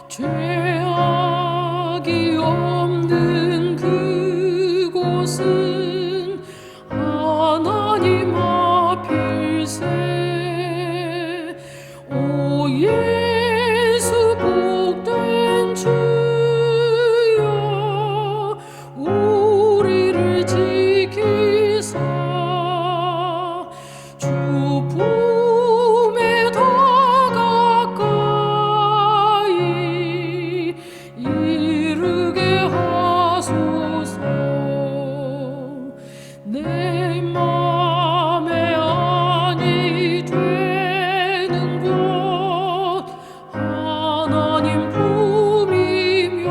죄악이 없는 그곳은 하나님 앞일세. 오 예수 복된 주여 우리를 지키사 주 품에 더 가까이 이르게 하소서. 내 맘에 안이 되는 곳 하나님 품이며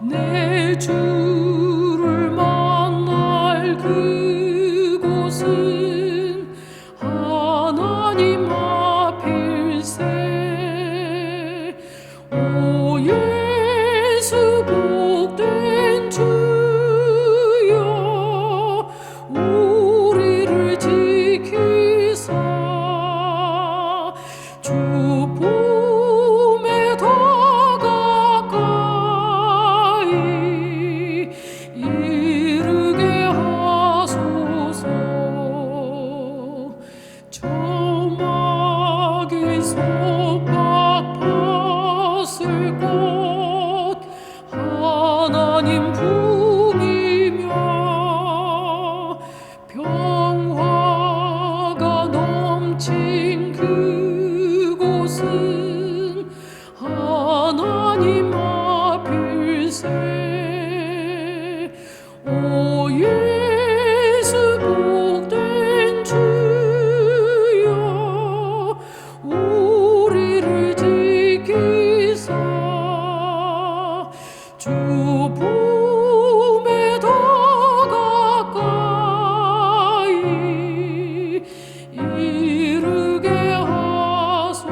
내 주를 만날 그곳은 하나님 앞일세. 오 예수 복된 주여 우리를 지키사 주 품에 더 가까이 이르게 하소서. 저마귀 속박받을 곳 하나님 품이며 평화가 넘친 그곳은 하나님 앞일세. 오 예수 복된 주여 우리를 지키사 주 품에 더 가까이 이르게 하소서.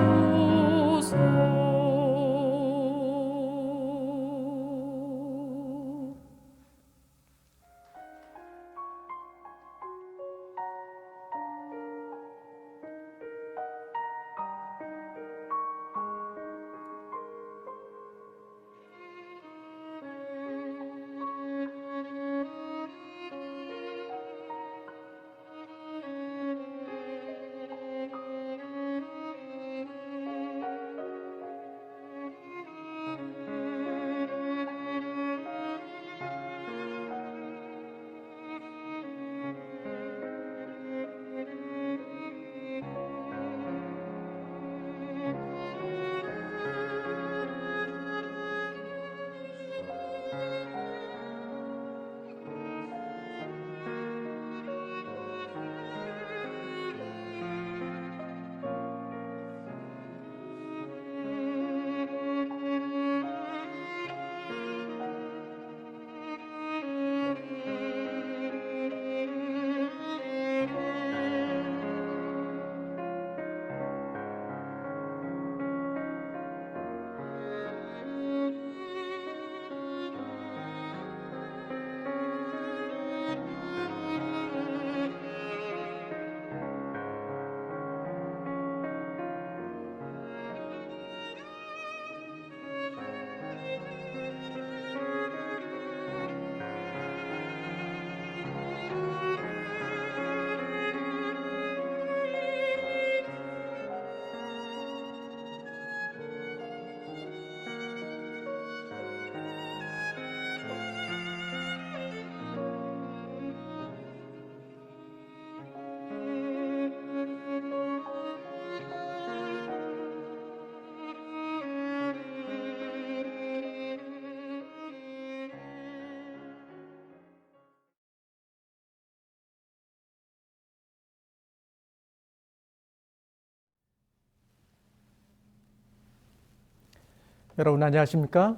여러분 안녕하십니까?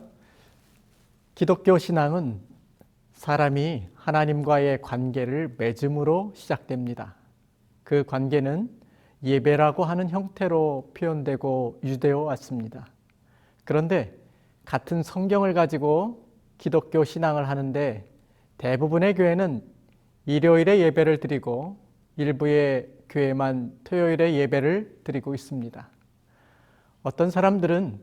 기독교 신앙은 사람이 하나님과의 관계를 맺음으로 시작됩니다. 그 관계는 예배라고 하는 형태로 표현되고 유지되어 왔습니다. 그런데 같은 성경을 가지고 기독교 신앙을 하는데 대부분의 교회는 일요일에 예배를 드리고 일부의 교회만 토요일에 예배를 드리고 있습니다. 어떤 사람들은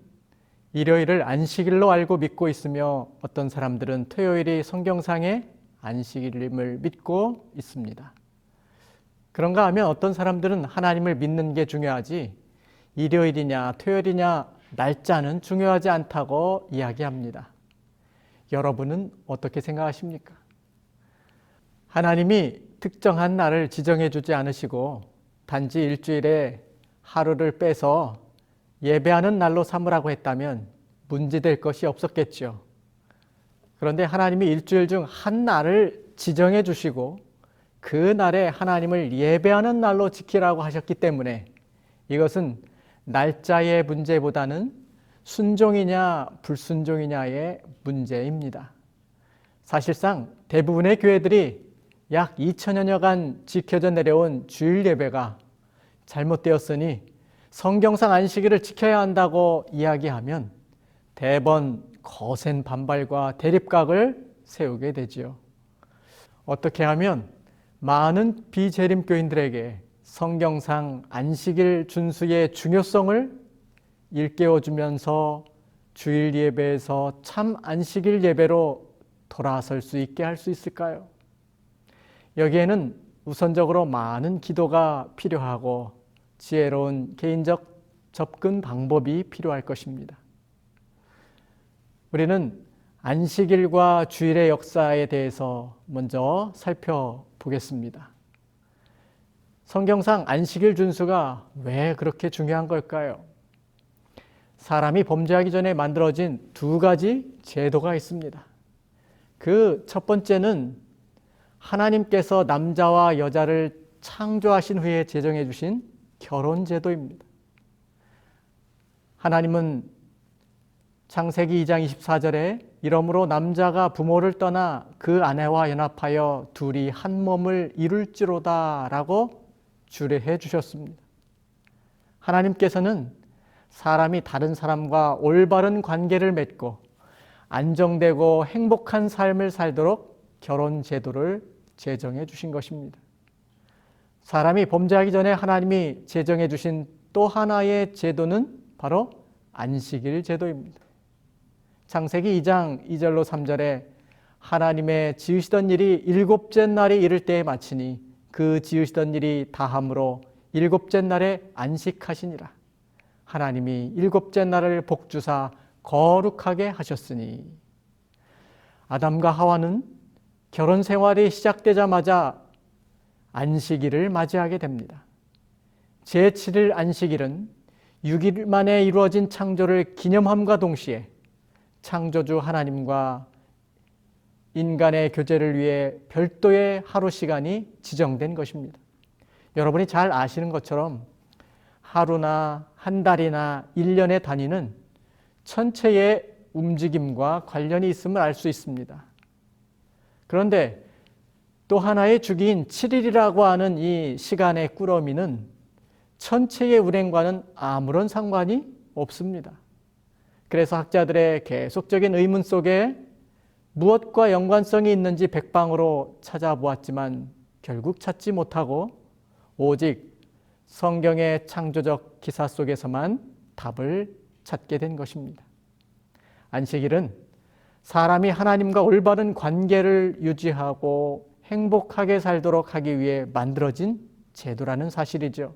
일요일을 안식일로 알고 믿고 있으며 어떤 사람들은 토요일이 성경상의 안식일임을 믿고 있습니다. 그런가 하면 어떤 사람들은 하나님을 믿는 게 중요하지 일요일이냐 토요일이냐 날짜는 중요하지 않다고 이야기합니다. 여러분은 어떻게 생각하십니까? 하나님이 특정한 날을 지정해 주지 않으시고 단지 일주일에 하루를 빼서 예배하는 날로 삼으라고 했다면 문제될 것이 없었겠죠. 그런데 하나님이 일주일 중 한 날을 지정해 주시고 그 날에 하나님을 예배하는 날로 지키라고 하셨기 때문에 이것은 날짜의 문제보다는 순종이냐 불순종이냐의 문제입니다. 사실상 대부분의 교회들이 약 2000여년간 지켜져 내려온 주일 예배가 잘못되었으니 성경상 안식일을 지켜야 한다고 이야기하면 대번 거센 반발과 대립각을 세우게 되지요. 어떻게 하면 많은 비재림교인들에게 성경상 안식일 준수의 중요성을 일깨워주면서 주일 예배에서 참 안식일 예배로 돌아설 수 있게 할 수 있을까요? 여기에는 우선적으로 많은 기도가 필요하고 지혜로운 개인적 접근 방법이 필요할 것입니다. 우리는 안식일과 주일의 역사에 대해서 먼저 살펴보겠습니다. 성경상 안식일 준수가 왜 그렇게 중요한 걸까요? 사람이 범죄하기 전에 만들어진 두 가지 제도가 있습니다. 그 첫 번째는 하나님께서 남자와 여자를 창조하신 후에 제정해 주신 결혼 제도입니다. 하나님은 창세기 2장 24절에 이러므로 남자가 부모를 떠나 그 아내와 연합하여 둘이 한 몸을 이룰지로다 라고 주례해 주셨습니다. 하나님께서는 사람이 다른 사람과 올바른 관계를 맺고 안정되고 행복한 삶을 살도록 결혼 제도를 제정해 주신 것입니다. 사람이 범죄하기 전에 하나님이 제정해 주신 또 하나의 제도는 바로 안식일 제도입니다. 창세기 2장 2절로 3절에 하나님의 지으시던 일이 일곱째 날이 이를 때에 마치니 그 지으시던 일이 다함으로 일곱째 날에 안식하시니라. 하나님이 일곱째 날을 복주사 거룩하게 하셨으니. 아담과 하와는 결혼 생활이 시작되자마자 안식일을 맞이하게 됩니다. 제7일 안식일은 6일 만에 이루어진 창조를 기념함과 동시에 창조주 하나님과 인간의 교제를 위해 별도의 하루 시간이 지정된 것입니다. 여러분이 잘 아시는 것처럼 하루나 한 달이나 1년의 단위는 천체의 움직임과 관련이 있음을 알 수 있습니다. 그런데 또 하나의 주기인 7일이라고 하는 이 시간의 꾸러미는 천체의 운행과는 아무런 상관이 없습니다. 그래서 학자들의 계속적인 의문 속에 무엇과 연관성이 있는지 백방으로 찾아보았지만 결국 찾지 못하고 오직 성경의 창조적 기사 속에서만 답을 찾게 된 것입니다. 안식일은 사람이 하나님과 올바른 관계를 유지하고 행복하게 살도록 하기 위해 만들어진 제도라는 사실이죠.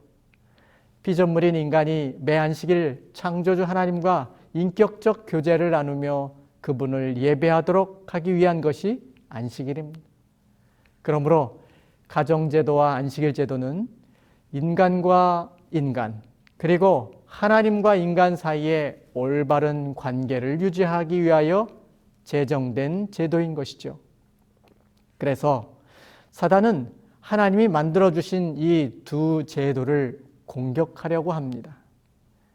피조물인 인간이 매 안식일 창조주 하나님과 인격적 교제를 나누며 그분을 예배하도록 하기 위한 것이 안식일입니다. 그러므로 가정제도와 안식일 제도는 인간과 인간 그리고 하나님과 인간 사이에 올바른 관계를 유지하기 위하여 제정된 제도인 것이죠. 그래서 사단은 하나님이 만들어주신 이 두 제도를 공격하려고 합니다.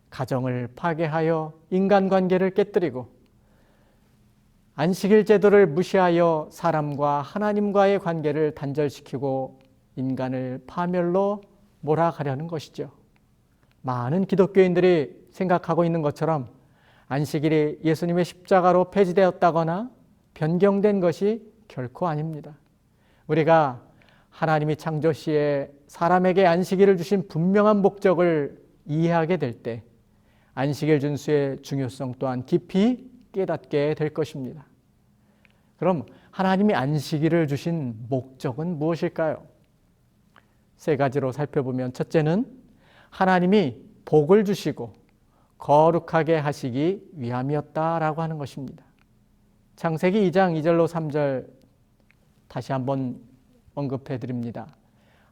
가정을 파괴하여 인간관계를 깨뜨리고 안식일 제도를 무시하여 사람과 하나님과의 관계를 단절시키고 인간을 파멸로 몰아가려는 것이죠. 많은 기독교인들이 생각하고 있는 것처럼 안식일이 예수님의 십자가로 폐지되었다거나 변경된 것이 결코 아닙니다. 우리가 하나님이 창조 시에 사람에게 안식일을 주신 분명한 목적을 이해하게 될 때 안식일 준수의 중요성 또한 깊이 깨닫게 될 것입니다. 그럼 하나님이 안식일을 주신 목적은 무엇일까요? 세 가지로 살펴보면 첫째는 하나님이 복을 주시고 거룩하게 하시기 위함이었다라고 하는 것입니다. 창세기 2장 2절로 3절 다시 한번 언급해 드립니다.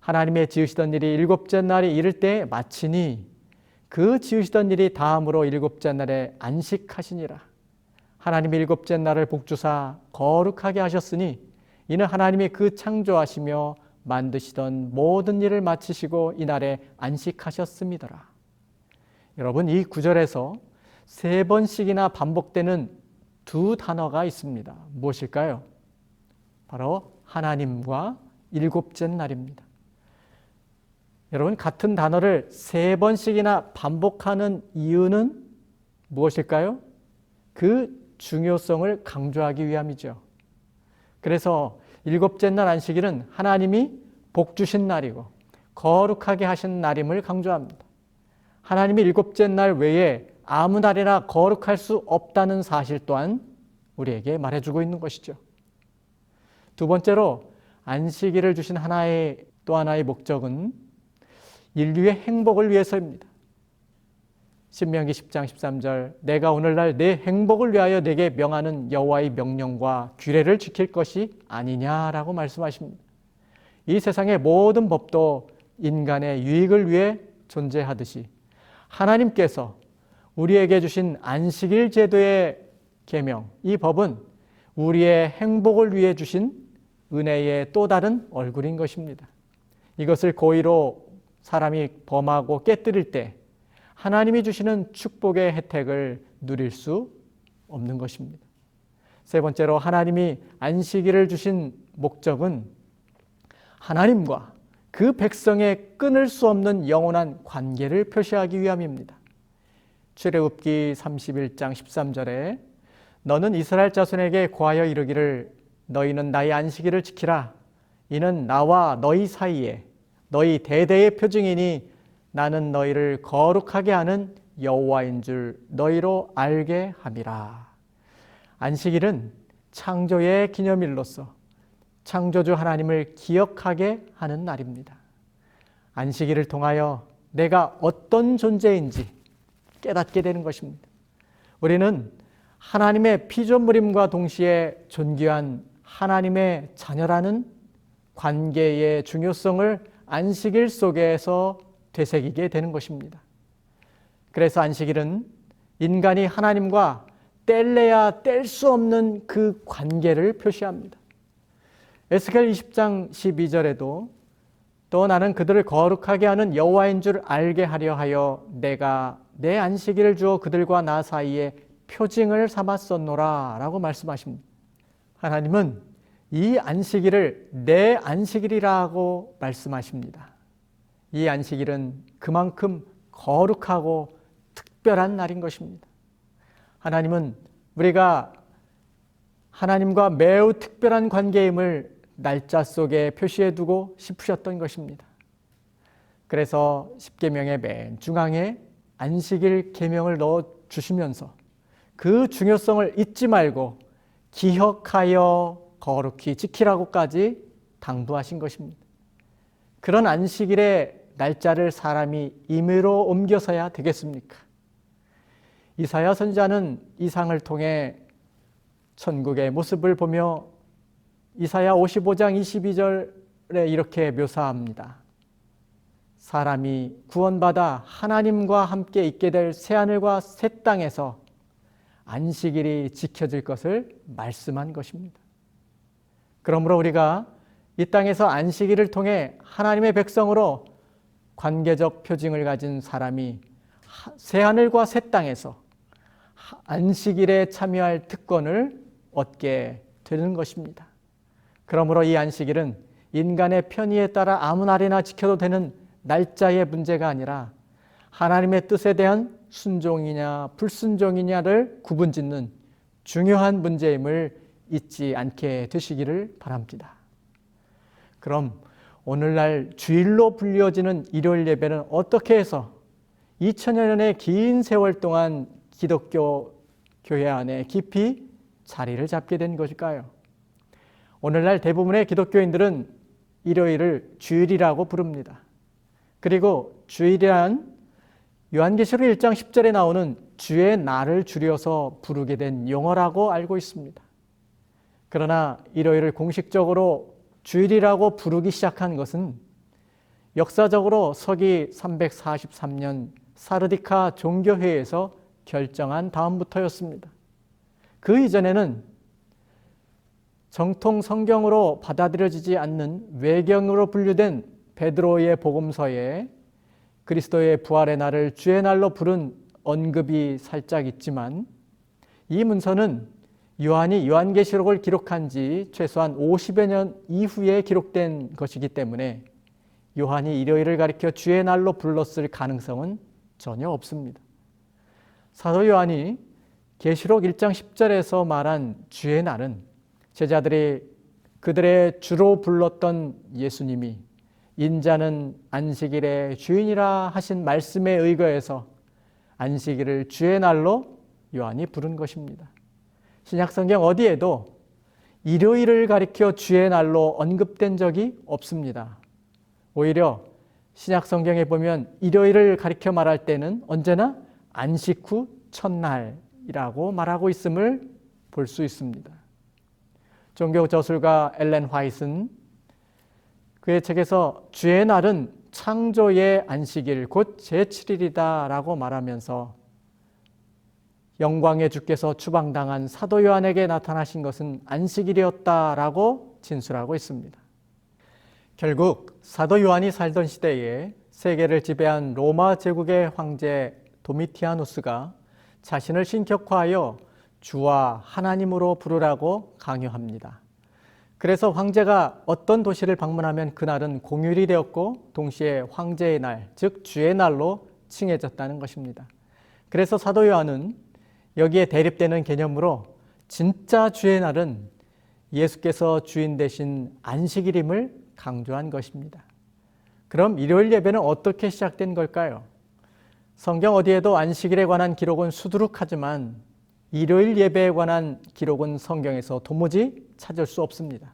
하나님의 지으시던 일이 일곱째 날이 이를 때 마치니 그 지으시던 일이 다음으로 일곱째 날에 안식하시니라. 하나님이 일곱째 날을 복주사 거룩하게 하셨으니 이는 하나님이 그 창조하시며 만드시던 모든 일을 마치시고 이날에 안식하셨음이더라. 여러분, 이 구절에서 세 번씩이나 반복되는 두 단어가 있습니다. 무엇일까요? 바로 하나님과 일곱째 날입니다. 여러분, 같은 단어를 세 번씩이나 반복하는 이유는 무엇일까요? 그 중요성을 강조하기 위함이죠. 그래서 일곱째 날 안식일은 하나님이 복 주신 날이고 거룩하게 하신 날임을 강조합니다. 하나님이 일곱째 날 외에 아무 날이나 거룩할 수 없다는 사실 또한 우리에게 말해주고 있는 것이죠. 두 번째로 안식일을 주신 또 하나의 목적은 인류의 행복을 위해서입니다. 신명기 10장 13절 내가 오늘날 내 행복을 위하여 내게 명하는 여호와의 명령과 규례를 지킬 것이 아니냐라고 말씀하십니다. 이 세상의 모든 법도 인간의 유익을 위해 존재하듯이 하나님께서 우리에게 주신 안식일 제도의 계명, 이 법은 우리의 행복을 위해 주신 은혜의 또 다른 얼굴인 것입니다. 이것을 고의로 사람이 범하고 깨뜨릴 때 하나님이 주시는 축복의 혜택을 누릴 수 없는 것입니다. 세 번째로 하나님이 안식일을 주신 목적은 하나님과 그 백성의 끊을 수 없는 영원한 관계를 표시하기 위함입니다. 출애굽기 31장 13절에 너는 이스라엘 자손에게 고하여 이르기를 너희는 나의 안식일을 지키라. 이는 나와 너희 사이에 너희 대대의 표징이니 나는 너희를 거룩하게 하는 여호와인 줄 너희로 알게 함이라. 안식일은 창조의 기념일로서 창조주 하나님을 기억하게 하는 날입니다. 안식일을 통하여 내가 어떤 존재인지 깨닫게 되는 것입니다. 우리는 하나님의 피조물임과 동시에 존귀한 하나님의 자녀라는 관계의 중요성을 안식일 속에서 되새기게 되는 것입니다. 그래서 안식일은 인간이 하나님과 뗄래야 뗄 수 없는 그 관계를 표시합니다. 에스겔 20장 12절에도 또 나는 그들을 거룩하게 하는 여호와인 줄 알게 하려 하여 내가 내 안식일을 주어 그들과 나 사이에 표징을 삼았었노라 라고 말씀하십니다. 하나님은 이 안식일을 내 안식일이라고 말씀하십니다. 이 안식일은 그만큼 거룩하고 특별한 날인 것입니다. 하나님은 우리가 하나님과 매우 특별한 관계임을 날짜 속에 표시해 두고 싶으셨던 것입니다. 그래서 십계명의 맨 중앙에 안식일 계명을 넣어 주시면서 그 중요성을 잊지 말고 기억하여 거룩히 지키라고까지 당부하신 것입니다. 그런 안식일의 날짜를 사람이 임의로 옮겨서야 되겠습니까? 이사야 선지자는 이 상을 통해 천국의 모습을 보며 이사야 55장 22절에 이렇게 묘사합니다. 사람이 구원받아 하나님과 함께 있게 될 새하늘과 새 땅에서 안식일이 지켜질 것을 말씀한 것입니다. 그러므로 우리가 이 땅에서 안식일을 통해 하나님의 백성으로 관계적 표징을 가진 사람이 새하늘과 새 땅에서 안식일에 참여할 특권을 얻게 되는 것입니다. 그러므로 이 안식일은 인간의 편의에 따라 아무 날이나 지켜도 되는 날짜의 문제가 아니라 하나님의 뜻에 대한 순종이냐 불순종이냐를 구분짓는 중요한 문제임을 잊지 않게 되시기를 바랍니다. 그럼 오늘날 주일로 불려지는 일요일 예배는 어떻게 해서 2000여 년의 긴 세월 동안 기독교 교회 안에 깊이 자리를 잡게 된 것일까요? 오늘날 대부분의 기독교인들은 일요일을 주일이라고 부릅니다. 그리고 주일이란 요한계시록 1장 10절에 나오는 주의 날을 줄여서 부르게 된 용어라고 알고 있습니다. 그러나 일요일을 공식적으로 주일이라고 부르기 시작한 것은 역사적으로 서기 343년 사르디카 종교회에서 결정한 다음부터였습니다. 그 이전에는 정통 성경으로 받아들여지지 않는 외경으로 분류된 베드로의 복음서에 그리스도의 부활의 날을 주의 날로 부른 언급이 살짝 있지만 이 문서는 요한이 요한계시록을 기록한 지 최소한 50여 년 이후에 기록된 것이기 때문에 요한이 일요일을 가리켜 주의 날로 불렀을 가능성은 전혀 없습니다. 사도 요한이 계시록 1장 10절에서 말한 주의 날은 제자들이 그들의 주로 불렀던 예수님이 인자는 안식일의 주인이라 하신 말씀에 의거해서 안식일을 주의 날로 요한이 부른 것입니다. 신약성경 어디에도 일요일을 가리켜 주의 날로 언급된 적이 없습니다. 오히려 신약성경에 보면 일요일을 가리켜 말할 때는 언제나 안식 후 첫날이라고 말하고 있음을 볼 수 있습니다. 종교 저술가 엘렌 화이트는 그의 책에서 주의 날은 창조의 안식일 곧 제7일이다 라고 말하면서 영광의 주께서 추방당한 사도 요한에게 나타나신 것은 안식일이었다라고 진술하고 있습니다. 결국 사도 요한이 살던 시대에 세계를 지배한 로마 제국의 황제 도미티아누스가 자신을 신격화하여 주와 하나님으로 부르라고 강요합니다. 그래서 황제가 어떤 도시를 방문하면 그날은 공휴일이 되었고 동시에 황제의 날, 즉 주의 날로 칭해졌다는 것입니다. 그래서 사도 요한은 여기에 대립되는 개념으로 진짜 주의 날은 예수께서 주인 되신 안식일임을 강조한 것입니다. 그럼 일요일 예배는 어떻게 시작된 걸까요? 성경 어디에도 안식일에 관한 기록은 수두룩하지만 일요일 예배에 관한 기록은 성경에서 도무지 찾을 수 없습니다.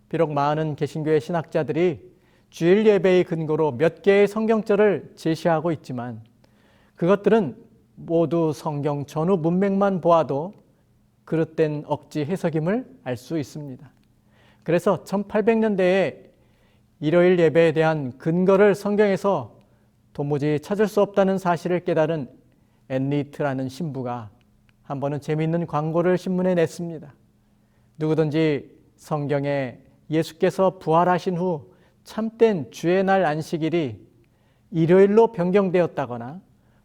비록 많은 개신교의 신학자들이 주일 예배의 근거로 몇 개의 성경절을 제시하고 있지만 그것들은 모두 성경 전후 문맥만 보아도 그릇된 억지 해석임을 알 수 있습니다. 그래서 1800년대에 일요일 예배에 대한 근거를 성경에서 도무지 찾을 수 없다는 사실을 깨달은 앤리트라는 신부가 한 번은 재미있는 광고를 신문에 냈습니다. 누구든지 성경에 예수께서 부활하신 후 참된 주의 날 안식일이 일요일로 변경되었다거나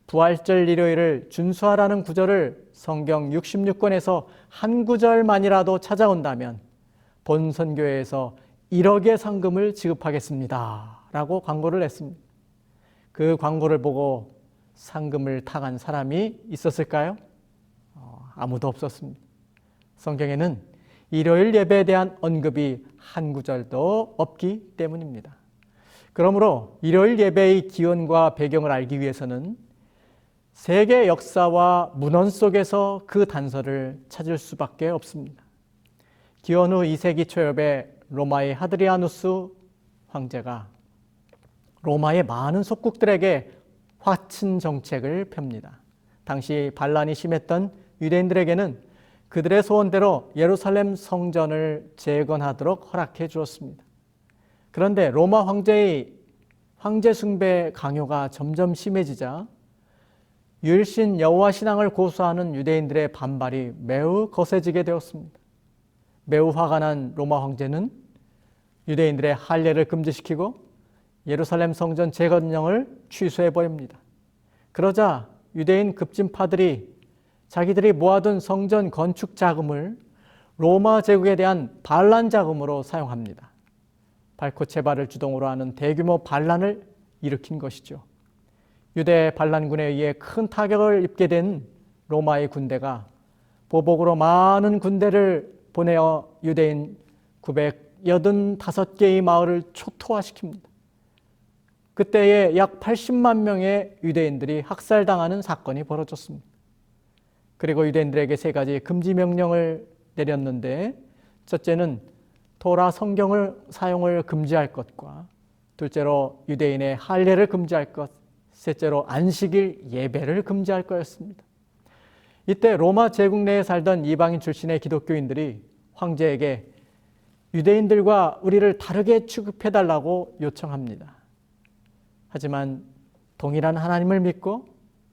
부활절 일요일을 준수하라는 구절을 성경 66권에서 한 구절만이라도 찾아온다면 본 선교회에서 1억의 상금을 지급하겠습니다 라고 광고를 냈습니다. 그 광고를 보고 상금을 탕한 사람이 있었을까요? 아무도 없었습니다. 성경에는 일요일 예배에 대한 언급이 한 구절도 없기 때문입니다. 그러므로 일요일 예배의 기원과 배경을 알기 위해서는 세계 역사와 문헌 속에서 그 단서를 찾을 수밖에 없습니다. 기원 후 2세기 초엽에 로마의 하드리아누스 황제가 로마의 많은 속국들에게 화친 정책을 펴니다. 당시 반란이 심했던 유대인들에게는 그들의 소원대로 예루살렘 성전을 재건하도록 허락해 주었습니다. 그런데 로마 황제의 황제 숭배 강요가 점점 심해지자 유일신 여호와 신앙을 고수하는 유대인들의 반발이 매우 거세지게 되었습니다. 매우 화가 난 로마 황제는 유대인들의 할례를 금지시키고 예루살렘 성전 재건령을 취소해버립니다. 그러자 유대인 급진파들이 자기들이 모아둔 성전 건축 자금을 로마 제국에 대한 반란 자금으로 사용합니다. 발코체바를 주동으로 하는 대규모 반란을 일으킨 것이죠. 유대 반란군에 의해 큰 타격을 입게 된 로마의 군대가 보복으로 많은 군대를 보내어 유대인 985개의 마을을 초토화시킵니다. 그때에 약 80만 명의 유대인들이 학살당하는 사건이 벌어졌습니다. 그리고 유대인들에게 세 가지 금지 명령을 내렸는데, 첫째는 토라 성경을 사용을 금지할 것과, 둘째로 유대인의 할례를 금지할 것, 셋째로 안식일 예배를 금지할 거였습니다. 이때 로마 제국 내에 살던 이방인 출신의 기독교인들이 황제에게 유대인들과 우리를 다르게 취급해달라고 요청합니다. 하지만 동일한 하나님을 믿고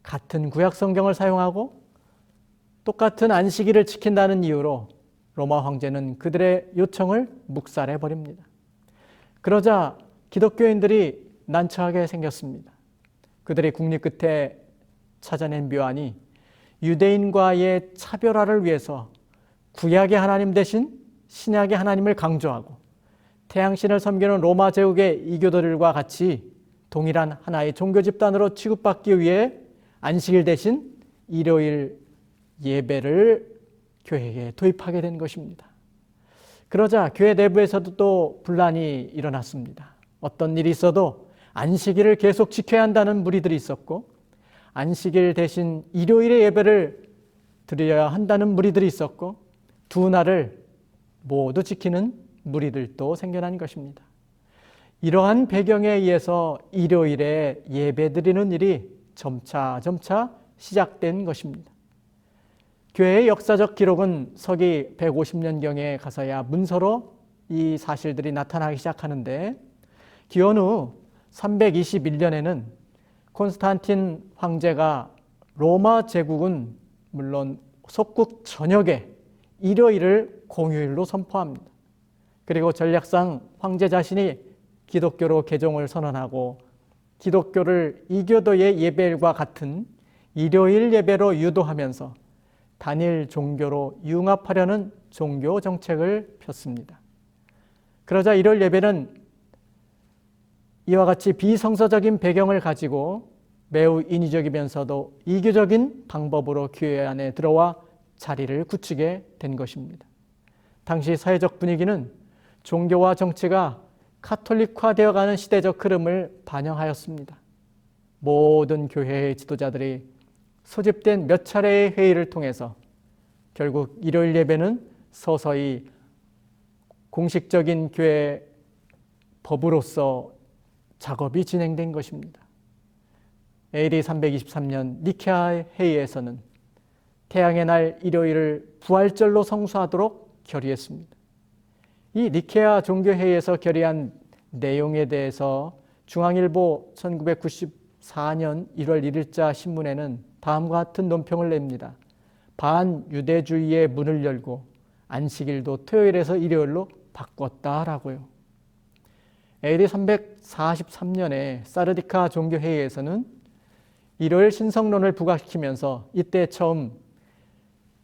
같은 구약 성경을 사용하고 똑같은 안식일을 지킨다는 이유로 로마 황제는 그들의 요청을 묵살해 버립니다. 그러자 기독교인들이 난처하게 생겼습니다. 그들이 국립 끝에 찾아낸 묘안이 유대인과의 차별화를 위해서 구약의 하나님 대신 신약의 하나님을 강조하고 태양신을 섬기는 로마 제국의 이교도들과 같이 동일한 하나의 종교 집단으로 취급받기 위해 안식일 대신 일요일 예배를 교회에 도입하게 된 것입니다. 그러자 교회 내부에서도 또 분란이 일어났습니다. 어떤 일이 있어도 안식일을 계속 지켜야 한다는 무리들이 있었고, 안식일 대신 일요일의 예배를 드려야 한다는 무리들이 있었고, 두 날을 모두 지키는 무리들도 생겨난 것입니다. 이러한 배경에 의해서 일요일에 예배 드리는 일이 점차 시작된 것입니다. 교회의 역사적 기록은 서기 150년경에 가서야 문서로 이 사실들이 나타나기 시작하는데, 기원 후 321년에는 콘스탄틴 황제가 로마 제국은 물론 속국 전역에 일요일을 공휴일로 선포합니다. 그리고 전략상 황제 자신이 기독교로 개종을 선언하고 기독교를 이교도의 예배일과 같은 일요일 예배로 유도하면서 단일 종교로 융합하려는 종교 정책을 폈습니다. 그러자 일요일 예배는 이와 같이 비성서적인 배경을 가지고 매우 인위적이면서도 이교적인 방법으로 교회 안에 들어와 자리를 굳히게 된 것입니다. 당시 사회적 분위기는 종교와 정치가 카톨릭화되어가는 시대적 흐름을 반영하였습니다. 모든 교회의 지도자들이 소집된 몇 차례의 회의를 통해서 결국 일요일 예배는 서서히 공식적인 교회 법으로서 작업이 진행된 것입니다. AD 323년 니케아 회의에서는 태양의 날 일요일을 부활절로 성수하도록 결의했습니다. 이 니케아 종교회의에서 결의한 내용에 대해서 중앙일보 1994년 1월 1일자 신문에는 다음과 같은 논평을 냅니다. 반유대주의의 문을 열고 안식일도 토요일에서 일요일로 바꿨다라고요. AD 343년에 사르디카 종교회의에서는 일요일 신성론을 부각시키면서 이때 처음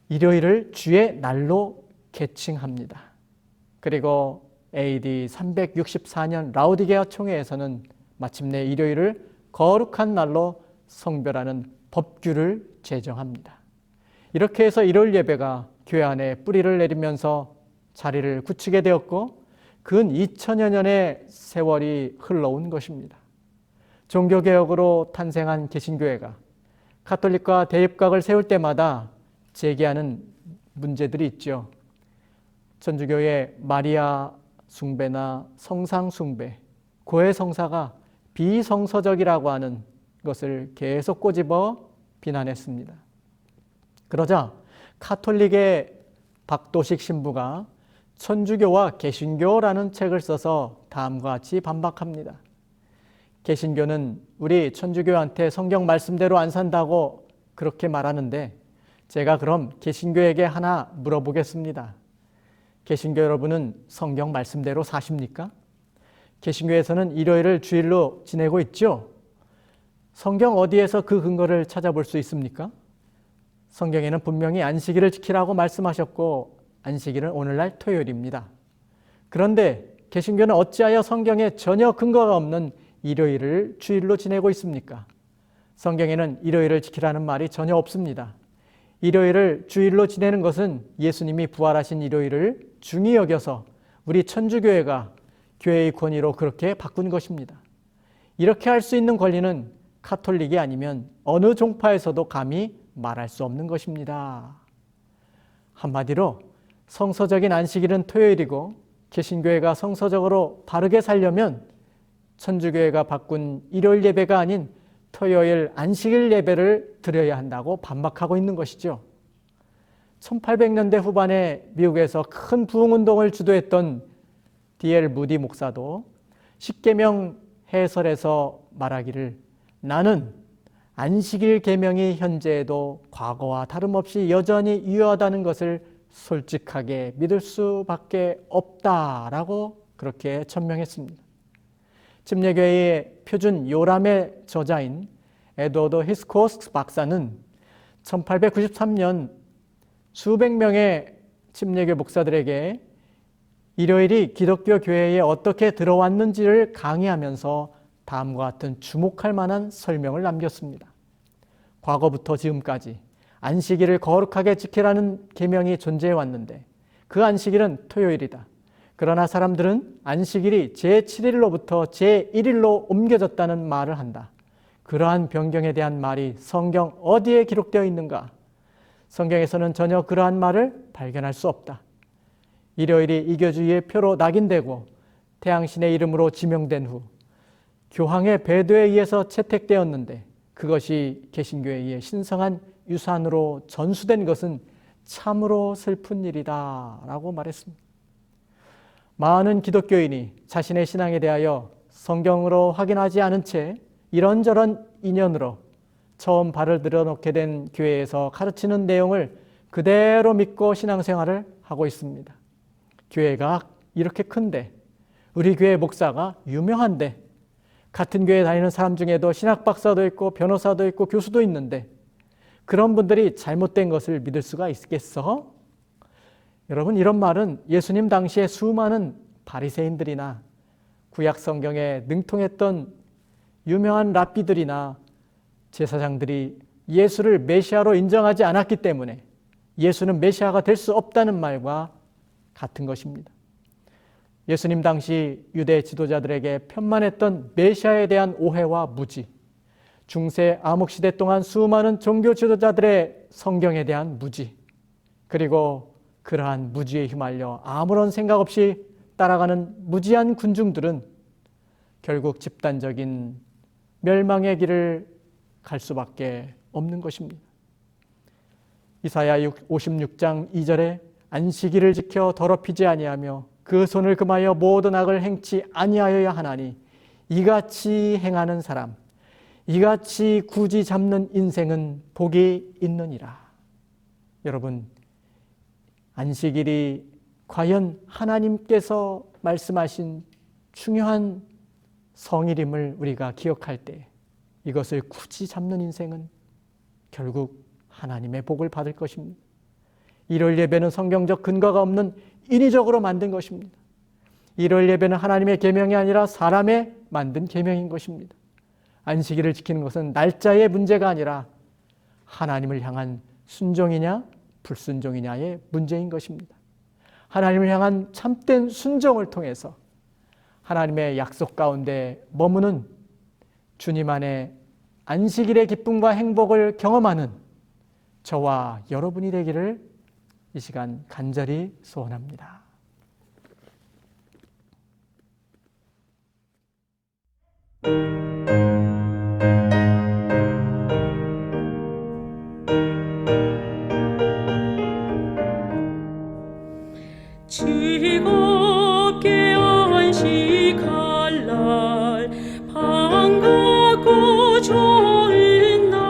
일요일을 주의 날로 개칭합니다. 그리고 AD 364년 라우디게아 총회에서는 마침내 일요일을 거룩한 날로 성별하는 법규를 제정합니다. 이렇게 해서 일요일 예배가 교회 안에 뿌리를 내리면서 자리를 굳히게 되었고 근 2000여 년의 세월이 흘러온 것입니다. 종교개혁으로 탄생한 개신교회가 가톨릭과 대립각을 세울 때마다 제기하는 문제들이 있죠. 천주교의 마리아 숭배나 성상 숭배, 고해 성사가 비성서적이라고 하는 것을 계속 꼬집어 비난했습니다. 그러자 가톨릭의 박도식 신부가 천주교와 개신교라는 책을 써서 다음과 같이 반박합니다. 개신교는 우리 천주교한테 성경 말씀대로 안 산다고 그렇게 말하는데 제가 그럼 개신교에게 하나 물어보겠습니다. 개신교 여러분은 성경 말씀대로 사십니까? 개신교에서는 일요일을 주일로 지내고 있죠? 성경 어디에서 그 근거를 찾아볼 수 있습니까? 성경에는 분명히 안식일을 지키라고 말씀하셨고 안식일은 오늘날 토요일입니다. 그런데 개신교는 어찌하여 성경에 전혀 근거가 없는 일요일을 주일로 지내고 있습니까? 성경에는 일요일을 지키라는 말이 전혀 없습니다. 일요일을 주일로 지내는 것은 예수님이 부활하신 일요일을 중히 여겨서 우리 천주교회가 교회의 권위로 그렇게 바꾼 것입니다. 이렇게 할 수 있는 권리는 카톨릭이 아니면 어느 종파에서도 감히 말할 수 없는 것입니다. 한마디로 성서적인 안식일은 토요일이고 개신교회가 성서적으로 바르게 살려면 천주교회가 바꾼 일요일 예배가 아닌 토요일 안식일 예배를 드려야 한다고 반박하고 있는 것이죠. 1800년대 후반에 미국에서 큰 부흥운동을 주도했던 D.L. 무디 목사도 십계명 해설에서 말하기를 나는 안식일 계명이 현재에도 과거와 다름없이 여전히 유효하다는 것을 솔직하게 믿을 수밖에 없다라고 그렇게 천명했습니다. 침례교회의 표준 요람의 저자인 에드워드 히스코스 박사는 1893년 수백 명의 침례교 목사들에게 일요일이 기독교 교회에 어떻게 들어왔는지를 강의하면서 다음과 같은 주목할 만한 설명을 남겼습니다. 과거부터 지금까지 안식일을 거룩하게 지키라는 계명이 존재해 왔는데 그 안식일은 토요일이다. 그러나 사람들은 안식일이 제7일로부터 제1일로 옮겨졌다는 말을 한다. 그러한 변경에 대한 말이 성경 어디에 기록되어 있는가? 성경에서는 전혀 그러한 말을 발견할 수 없다. 일요일이 이교주의의 표로 낙인되고 태양신의 이름으로 지명된 후 교황의 배도에 의해서 채택되었는데 그것이 개신교에 의해 신성한 유산으로 전수된 것은 참으로 슬픈 일이다 라고 말했습니다. 많은 기독교인이 자신의 신앙에 대하여 성경으로 확인하지 않은 채 이런저런 인연으로 처음 발을 들여놓게 된 교회에서 가르치는 내용을 그대로 믿고 신앙생활을 하고 있습니다. 교회가 이렇게 큰데 우리 교회 목사가 유명한데 같은 교회 다니는 사람 중에도 신학 박사도 있고 변호사도 있고 교수도 있는데 그런 분들이 잘못된 것을 믿을 수가 있겠어? 여러분, 이런 말은 예수님 당시에 수많은 바리새인들이나 구약 성경에 능통했던 유명한 랍비들이나 제사장들이 예수를 메시아로 인정하지 않았기 때문에 예수는 메시아가 될 수 없다는 말과 같은 것입니다. 예수님 당시 유대 지도자들에게 편만했던 메시아에 대한 오해와 무지, 중세 암흑시대 동안 수많은 종교 지도자들의 성경에 대한 무지, 그리고 그러한 무지에 휘말려 아무런 생각 없이 따라가는 무지한 군중들은 결국 집단적인 멸망의 길을 갈 수밖에 없는 것입니다. 이사야 56장 2절에 안식일을 지켜 더럽히지 아니하며 그 손을 금하여 모든 악을 행치 아니하여야 하나니 이같이 행하는 사람, 이같이 굳이 잡는 인생은 복이 있느니라. 여러분, 안식일이 과연 하나님께서 말씀하신 중요한 성일임을 우리가 기억할 때 이것을 굳이 잡는 인생은 결국 하나님의 복을 받을 것입니다. 일요일 예배는 성경적 근거가 없는 인위적으로 만든 것입니다. 일요일 예배는 하나님의 계명이 아니라 사람의 만든 계명인 것입니다. 안식일을 지키는 것은 날짜의 문제가 아니라 하나님을 향한 순종이냐 불순종이냐의 문제인 것입니다. 하나님을 향한 참된 순종을 통해서 하나님의 약속 가운데 머무는 주님 안에 안식일의 기쁨과 행복을 경험하는 저와 여러분이 되기를 이 시간 간절히 소원합니다. 즐겁게 안식할 날 반갑고 좋은 날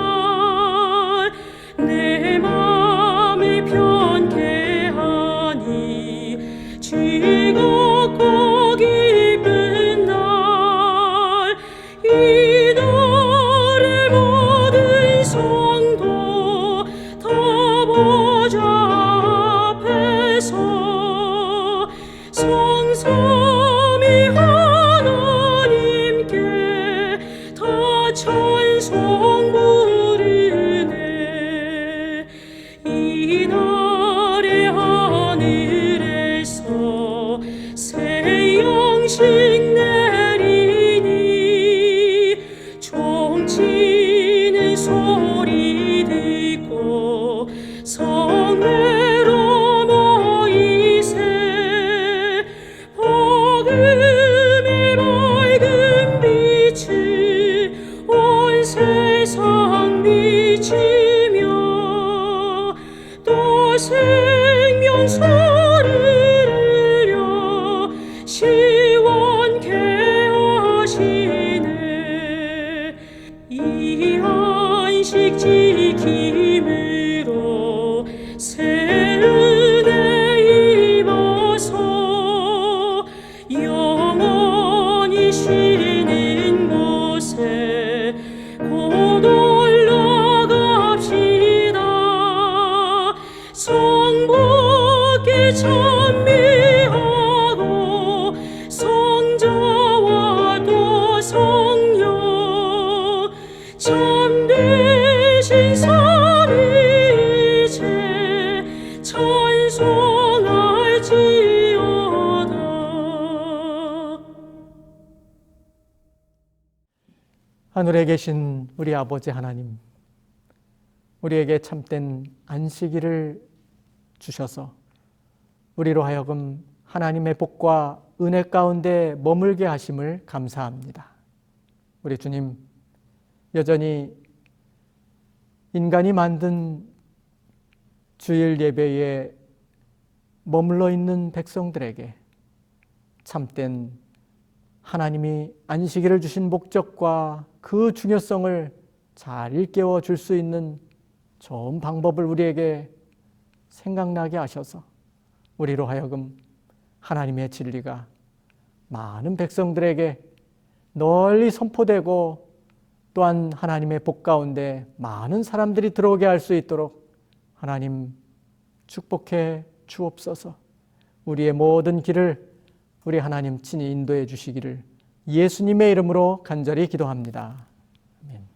내 맘을 편케 하니 즐겁고 기쁜 날 성례로 모이세 복음의 밝은 빛이 온 세상 비치며 또 생명수를 흘려 시원케 하시네 이 안식 지킴으로 새 은혜 입어서 영원히 쉬는 곳에 곧 올라갑시다 성복에 찬미하고 성자와 또 성령 참되신 삼위일체 찬송할지어다. 하늘에 계신 우리 아버지 하나님, 우리에게 참된 안식일을 주셔서 우리로 하여금 하나님의 복과 은혜 가운데 머물게 하심을 감사합니다. 우리 주님, 여전히 인간이 만든 주일 예배에 머물러 있는 백성들에게 참된 하나님이 안식일을 주신 목적과 그 중요성을 잘 일깨워 줄 수 있는 좋은 방법을 우리에게 생각나게 하셔서 우리로 하여금 하나님의 진리가 많은 백성들에게 널리 선포되고 또한 하나님의 복 가운데 많은 사람들이 들어오게 할 수 있도록 하나님 축복해 주옵소서. 우리의 모든 길을 우리 하나님 친히 인도해 주시기를 예수님의 이름으로 간절히 기도합니다. 아멘.